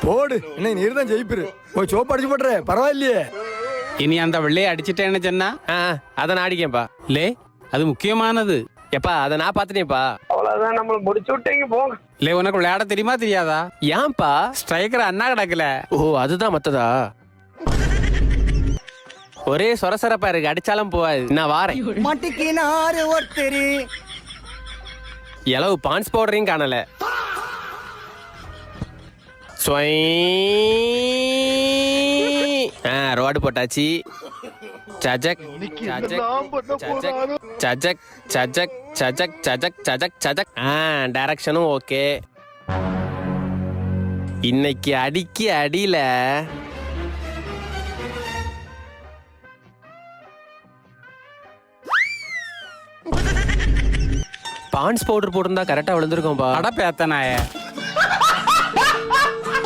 போடு என்ன நீர் தான் ஜெயிப்பிரு. போய் சோப்பு அடிச்சு போட்டுற பரவாயில்லையே. இனி அந்த வெள்ளையை அடிச்சிட்டேன்னு சொன்னா அதை நான் அடிக்கேன்ப்பா. லே அது முக்கியமானது. எப்பா அதை நான் பாத்துனேப்பா. அவ்வளவுதான், நம்மள முடிச்சு விட்டீங்க போங்க. லே உனக்கு விளையாட தெரியுமா தெரியாதா? ஏன்பா? ஸ்ட்ரைக்கர் அண்ணா கிடக்கல. ஓ அதுதான் மத்ததா. ஒரே சொரசரப்பா இருக்கு, அடிச்சாலும் போவாது. நான் வாரேன். மாட்டிக்கினாரு ஒருத்தரு. எளவு பான்ஸ் பவுடரையும் காணல. ரோடு போட்டாச்சு. சஜக் சஜக் சஜக் சஜக் சஜக் சஜக் சஜக் சஜக் சஜக். டைரக்ஷனும் ஓகே. இன்னைக்கு அடிக்கு அடியில பான்ஸ் பவுடர் போட்டிருந்தா கரெக்டா விழுந்திருக்கோம்பா. அட பேத்தனாய